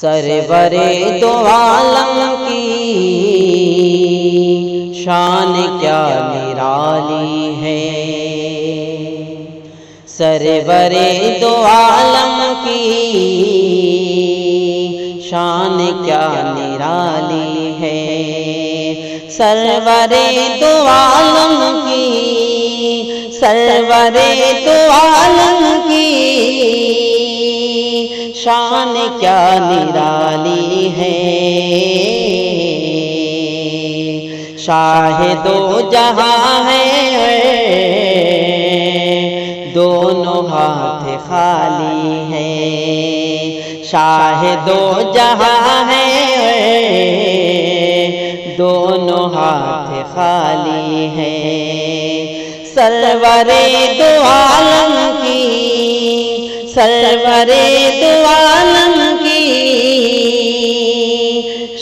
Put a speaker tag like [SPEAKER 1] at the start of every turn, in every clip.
[SPEAKER 1] سرور دو عالم کی شان کیا نرالی ہے، سرور دو عالم کی شان کیا نرالی ہے، سرور دو عالم کی، سرور دو عالم کی شان کیا نرالی ہے، شاہ دو جہاں ہے دونوں ہاتھ خالی ہے، شاہ دو جہاں ہے دونوں ہاتھ خالی ہے، سرور دو عالم کی، سرور دو عالم کی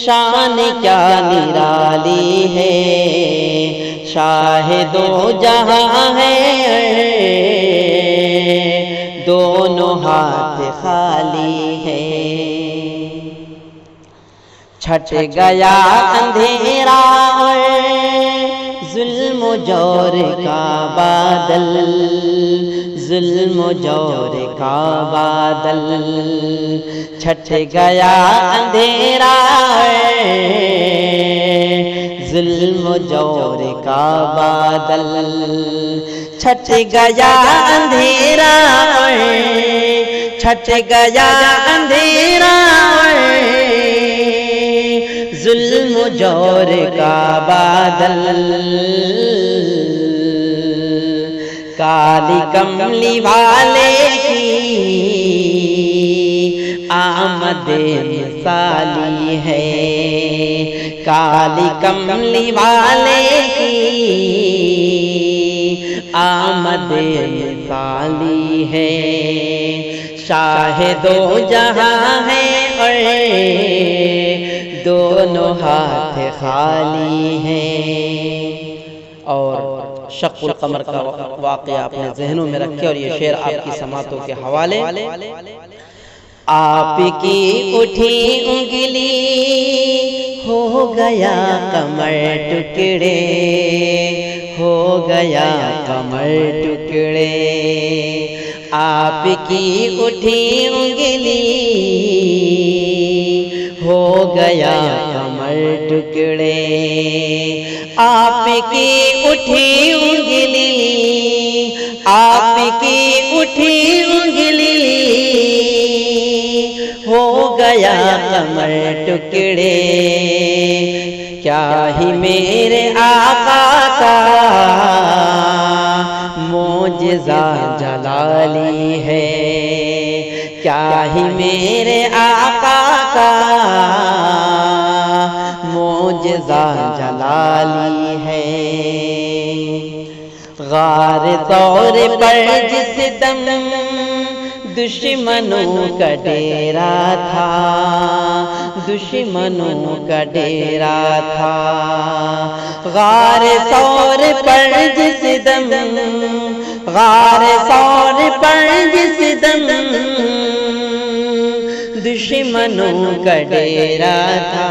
[SPEAKER 1] شان کیا نرالی ہے، شاہ دو جہاں ہے دونوں ہاتھ خالی ہے، چھٹ گیا اندھیرا ظلم و جور کا بادل، ظلم و جور کا بادل، چھٹ گیا اندھیرا ظلم و جور کا بادل، چھٹ گیا اندھیرا، چھٹ گیا اندھیرا ظلم و جور کا بادل، کالی کملی والے کی آمد مثالی ہے، کالی کملی والے کی آمد مثالی ہے، شاہ دو جہاں ہے اور دونوں ہاتھ خالی ہیں۔ اور شق القمر کا واقعہ اپنے ذہنوں میں رکھے اور یہ شعر آپ کی سماعتوں کے حوالے۔ آپ کی اٹھی انگلی ہو گیا کمر ٹکڑے، ہو گیا کمر ٹکڑے، آپ کی اٹھی انگلی ہو گیا کمر ٹکڑے، آپ کی اٹھی انگلی، آپ کی اٹھی انگلی ہو گیا کمر ٹکڑے، کیا ہی میرے آقا کا معجزہ جلالی ہے، کیا ہی میرے آقا کا معجزہ جلالی ہے، غار طور پر جس دم دشمنوں کا ڈیرا تھا، دشمنوں کا ڈیرا تھا، غار طور پر جس دم، غار طور پر جس دم دشمنوں کا ڈیرا تھا،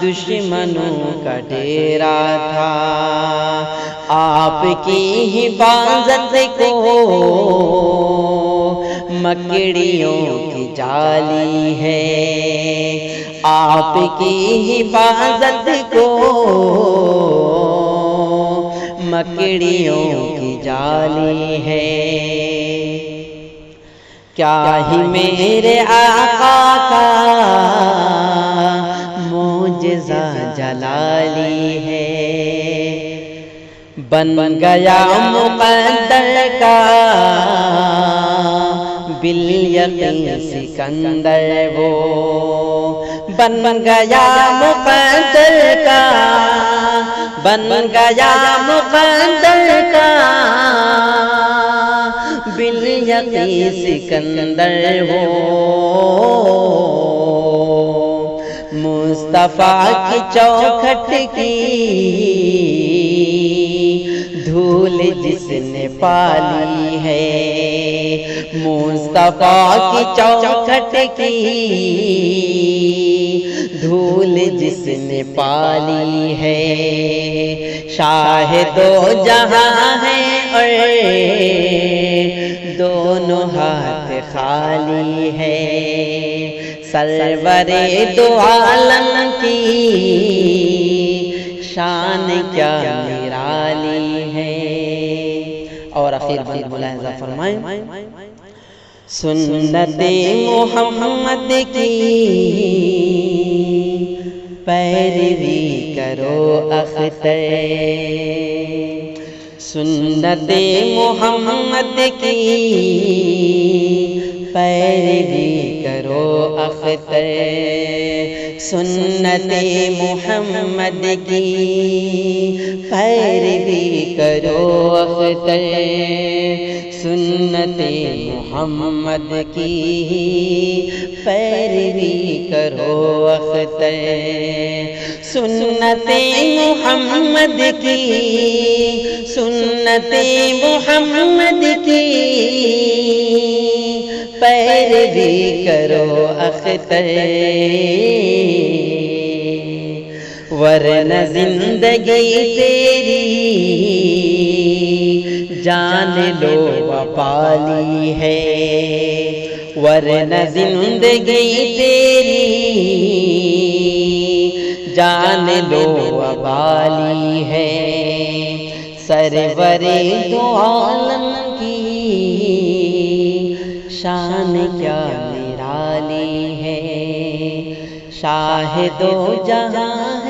[SPEAKER 1] دشمنوں کا ڈیرا تھا، آپ کی حفاظت کو مکڑیوں کی جالی ہے، آپ کی حفاظت کو مکڑیوں کی جالی ہے، کیا ہی میرے آقا کا معجزہ جلالی ہے، بن گیا مقدر کا بالیقین سکندر، وہ بن گیا مقدر کا، بن گیا مقدر کا بالیقین سکندر، وہ مصطفیٰ کی چوکھٹ کی دھول جس نے پالی ہے، مصطفیٰ کی چوکھٹ کی دھول جس نے پالی ہے، شاہ دو جہاں ہے اور دونوں ہاتھ خالی ہے، سرور دو عالم کی شان کیا نرالی ہے۔ اور اخیر بند ملاحظہ فرمائیں، سنت محمد کی پیروی کرو اختر، سنت محمد کی پیروی کرو اختر، سنت محمد کی پیروی کرو اختر، سنت محمد کی پیروی کرو اختر، سنت محمد کی، سنت محمد کی پیروی کرو اختر، ورنہ زندگی تیری جان لو وبالی ہے، ورنہ زندگی تیری جان لو وبالی ہے، سرور دو عالم کی شان کیا نرالی ہے، شاہ دو جہاں